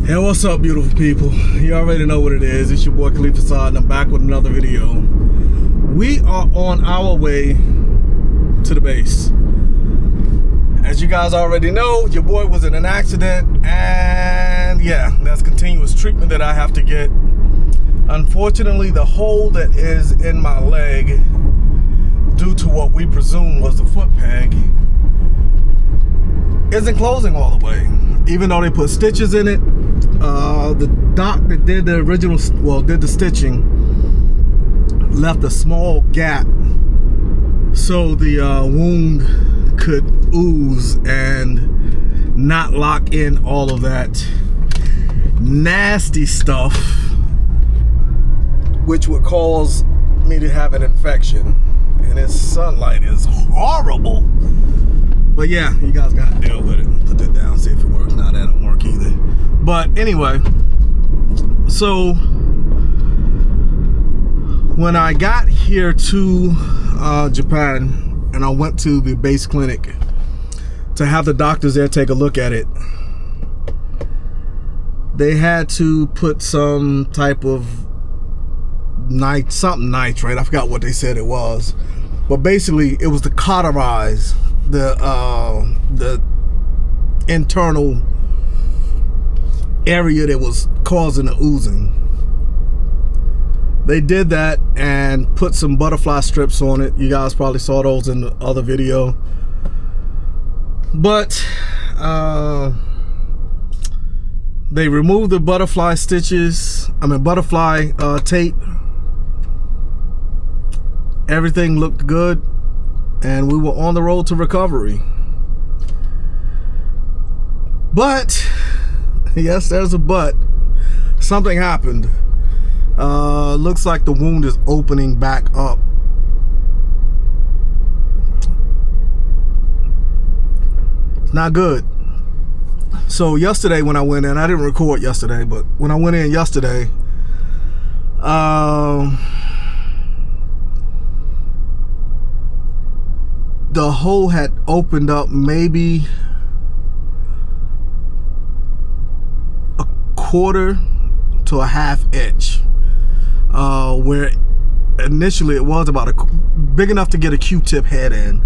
Hey, what's up, beautiful people? You already know what it is. It's your boy Khalifa Saad, and I'm back with another video. We are on our way to the base. As you guys already know, your boy was in an accident, and yeah, there's continuous treatment that I have to get. Unfortunately, the hole that is in my leg, due to what we presume was the foot peg, isn't closing all the way. Even though they put stitches in it, the doc that did the original, did the stitching, left a small gap so the wound could ooze and not lock in all of that nasty stuff, which would cause me to have an infection. And this sunlight is horrible. But yeah, you guys gotta deal with it. Put that down, see if it works. Nah, that don't work either. But anyway, so when I got here to Japan and I went to the base clinic to have the doctors there take a look at it, they had to put some type of nitrate. I forgot what they said it was, but basically it was to cauterize the internal area that was causing the oozing. They did that and put some butterfly strips on it. You guys probably saw those in the other video. But they removed the butterfly tape. Everything looked good, and we were on the road to recovery. But yes, there's a but. Something happened. Looks like the wound is opening back up. It's not good. So yesterday when I went in, I didn't record yesterday, but when I went in yesterday, the hole had opened up maybe a quarter to a half inch, where initially it was about big enough to get a Q-tip head in.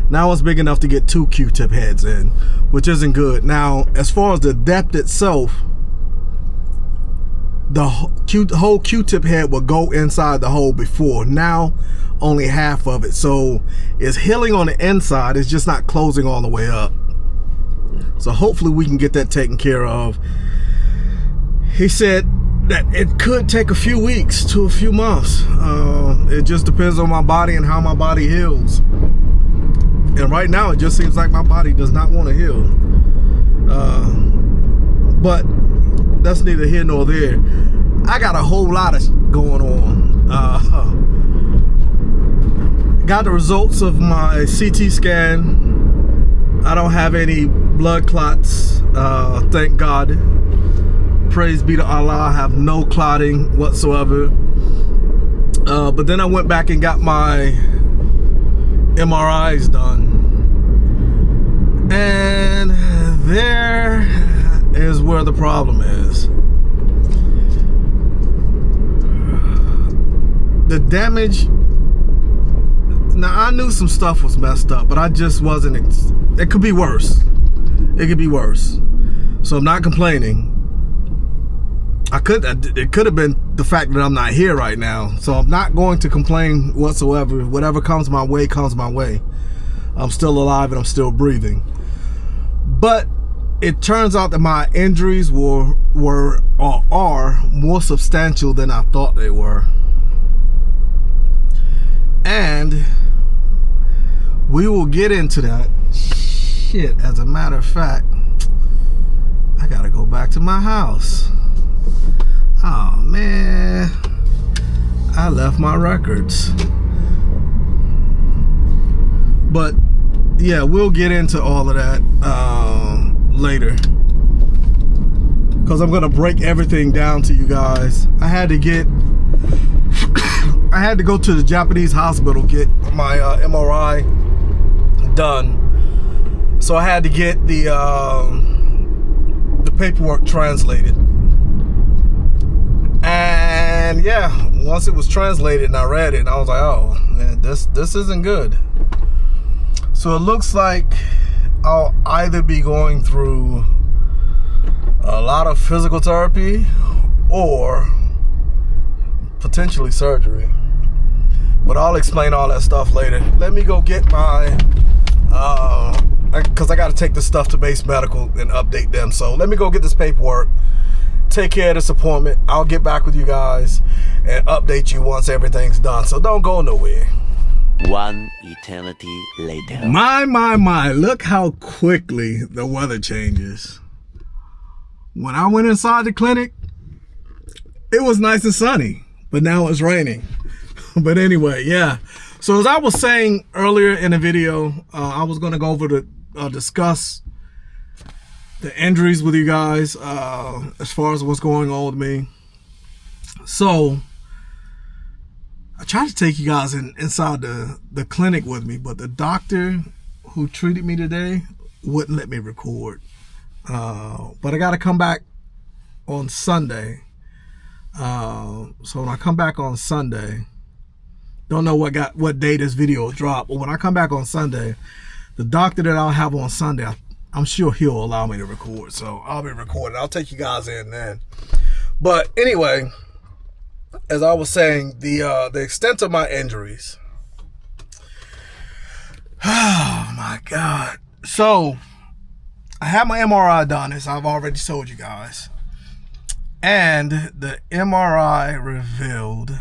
Now it's big enough to get 2 Q-tip heads in, which isn't good. Now, as far as the depth itself, the whole Q-tip head would go inside the hole before. Now, only half of it. So it's healing on the inside. It's just not closing all the way up. So hopefully we can get that taken care of. He said that it could take a few weeks to a few months. It just depends on my body and how my body heals. And right now it just seems like my body does not want to heal. But that's neither here nor there. I got a whole lot of going on. Got the results of my CT scan. I don't have any blood clots, thank God. Praise be to Allah, I have no clotting whatsoever. But then I went back and got my MRIs done. And there is where the problem is. The damage. Now, I knew some stuff was messed up, but I just wasn't. It could be worse. It could be worse. So I'm not complaining. It could have been the fact that I'm not here right now. So I'm not going to complain whatsoever. Whatever comes my way, comes my way. I'm still alive and I'm still breathing. But it turns out that my injuries are more substantial than I thought they were. And we will get into that shit. As a matter of fact, I gotta go back to my house. Oh man, I left my records. But yeah, we'll get into all of that later, because I'm gonna break everything down to you guys. I had to go to the Japanese hospital, get my MRI done. So I had to get the paperwork translated. And yeah, once it was translated and I read it, and I was like, oh man, this isn't good. So it looks like I'll either be going through a lot of physical therapy or potentially surgery. But I'll explain all that stuff later. Let me go get my, because I got to take this stuff to Base Medical and update them. So let me go get this paperwork, take care of this appointment. I'll get back with you guys and update you once everything's done. So don't go nowhere. One eternity later. My, look how quickly the weather changes. When I went inside the clinic, it was nice and sunny, but now it's raining. But anyway, yeah. So as I was saying earlier in the video, I was going to go over to discuss the injuries with you guys as far as what's going on with me. So I tried to take you guys inside the clinic with me, but the doctor who treated me today wouldn't let me record. But I got to come back on Sunday. So when I come back on Sunday, don't know what day this video will drop, but when I come back on Sunday, the doctor that I'll have on Sunday, I'm sure he'll allow me to record. So I'll be recording. I'll take you guys in then. But anyway, as I was saying, the extent of my injuries. Oh my God. So I had my MRI done, as I've already told you guys. And the MRI revealed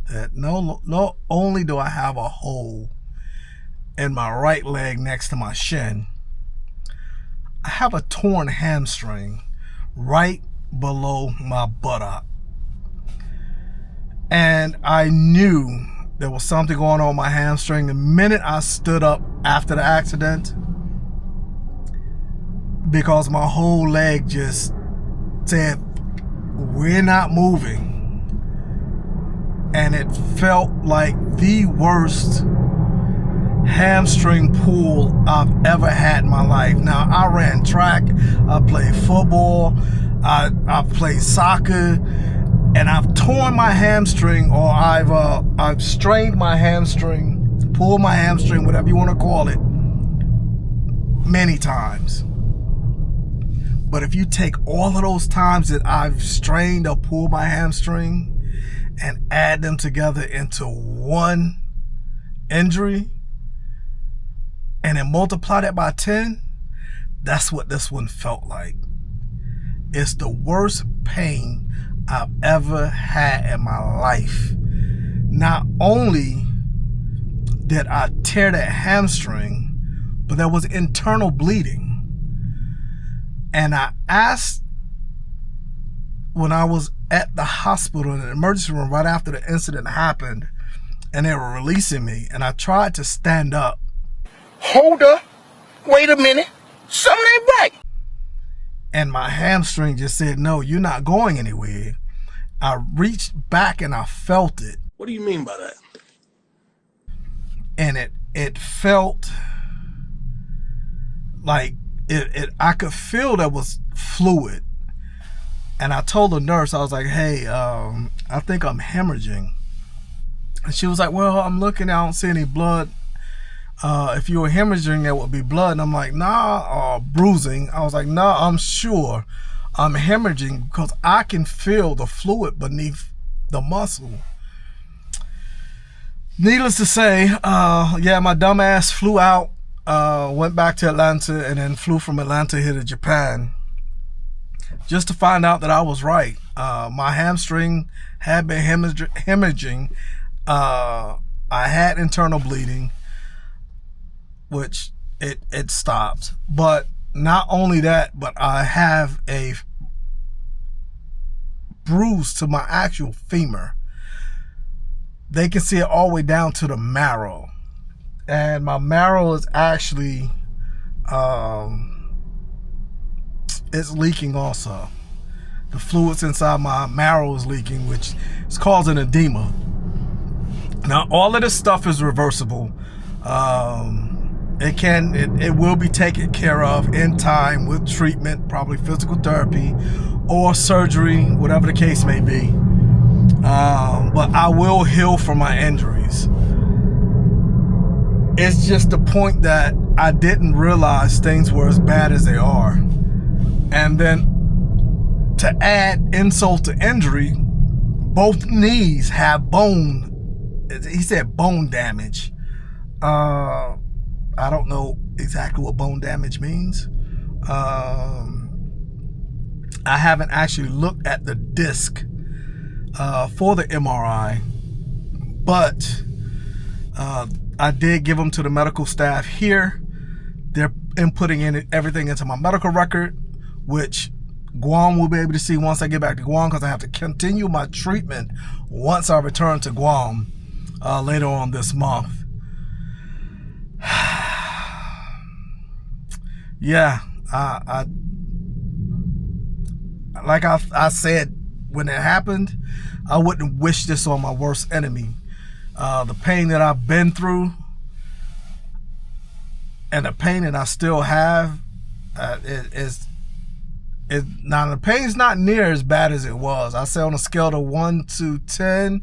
that not only do I have a hole in my right leg next to my shin, I have a torn hamstring right below my buttock. And I knew there was something going on with my hamstring the minute I stood up after the accident, because my whole leg just said, we're not moving. And it felt like the worst hamstring pull I've ever had in my life. Now, I ran track, I played football, I played soccer, and I've torn my hamstring, or I've strained my hamstring, pulled my hamstring, whatever you want to call it, many times. But if you take all of those times that I've strained or pulled my hamstring and add them together into one injury and then multiply that by 10, that's what this one felt like. It's the worst pain I've ever had in my life. Not only did I tear that hamstring, but there was internal bleeding. And I asked, when I was at the hospital in the emergency room right after the incident happened, and they were releasing me, and I tried to stand up. Hold up, wait a minute, something ain't right. And my hamstring just said, no, you're not going anywhere. I reached back and I felt it. What do you mean by that? And it felt like I could feel there was fluid. And I told the nurse, I was like, hey, I think I'm hemorrhaging. And she was like, well, I'm looking, I don't see any blood. If you were hemorrhaging, there would be blood. And I'm like, nah, bruising. I was like, nah, I'm sure I'm hemorrhaging because I can feel the fluid beneath the muscle. Needless to say, yeah, my dumb ass flew out, went back to Atlanta, and then flew from Atlanta here to Japan, just to find out that I was right. My hamstring had been hemorrhaging. I had internal bleeding, which it stopped. But not only that, but I have a bruise to my actual femur. They can see it all the way down to the marrow. And my marrow is actually, it's leaking also. The fluids inside my marrow is leaking, which is causing edema. Now, all of this stuff is reversible. it will be taken care of in time with treatment, probably physical therapy or surgery, whatever the case may be. But I will heal from my injuries. It's just the point that I didn't realize things were as bad as they are. And then to add insult to injury, both knees have bone, he said bone damage. I don't know exactly what bone damage means. I haven't actually looked at the disc for the MRI, but I did give them to the medical staff here. They're inputting everything into my medical record, which Guam will be able to see once I get back to Guam, because I have to continue my treatment once I return to Guam later on this month. Yeah, like I said when it happened, I wouldn't wish this on my worst enemy. The pain that I've been through and the pain that I still have is now, the pain's not near as bad as it was. I say on a scale of 1 to 10,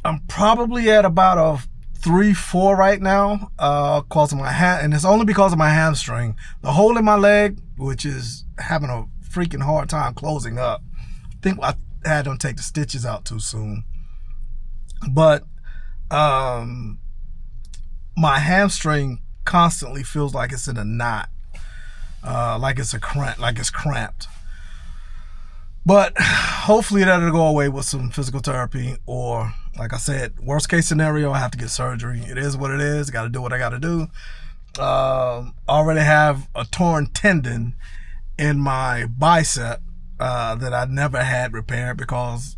I'm probably at about a 3-4 right now, because of my hand, and it's only because of my hamstring. The hole in my leg, which is having a freaking hard time closing up. I think I had them take the stitches out too soon. But my hamstring constantly feels like it's in a knot, like it's cramped. But hopefully that'll go away with some physical therapy, or like I said, worst case scenario, I have to get surgery. It is what it is. Got to do what I got to do. Already have a torn tendon in my bicep that I never had repaired because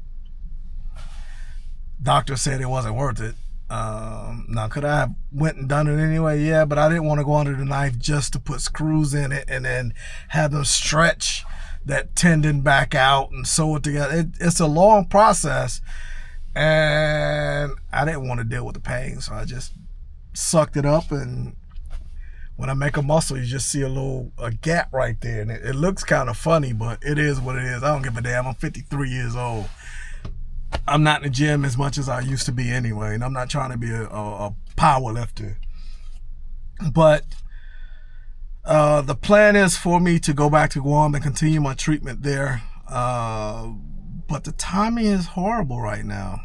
doctor said it wasn't worth it. Now, could I have went and done it anyway? Yeah, but I didn't want to go under the knife just to put screws in it and then have them stretch that tendon back out and sew it together. It's a long process, and I didn't want to deal with the pain, so I just sucked it up. And when I make a muscle, you just see a gap right there, and it looks kind of funny, but it is what it is. I don't give a damn. I'm 53 years old. I'm not in the gym as much as I used to be anyway, and I'm not trying to be a power lifter. But the plan is for me to go back to Guam and continue my treatment there. But the timing is horrible right now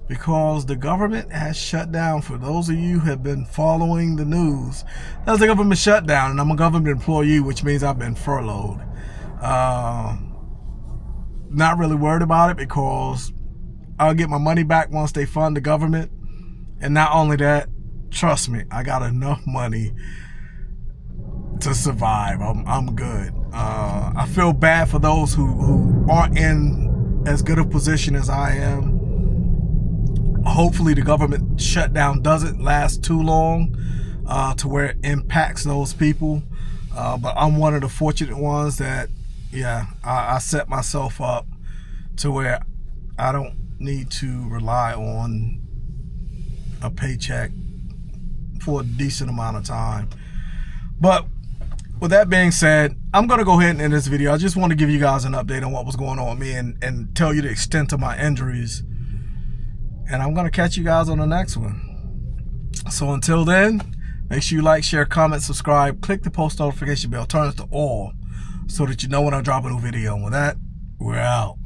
because the government has shut down. For those of you who have been following the news, that's the government shutdown, and I'm a government employee, which means I've been furloughed. Not really worried about it because I'll get my money back once they fund the government. And not only that, trust me, I got enough money to survive. I'm good. I feel bad for those who aren't in as good a position as I am. Hopefully the government shutdown doesn't last too long to where it impacts those people. But I'm one of the fortunate ones that, yeah, I set myself up to where I don't need to rely on a paycheck for a decent amount of time. But with that being said, I'm going to go ahead and end this video. I just want to give you guys an update on what was going on with me and tell you the extent of my injuries. And I'm going to catch you guys on the next one. So until then, make sure you like, share, comment, subscribe, click the post notification bell, turn it to all so that you know when I drop a new video. And with that, we're out.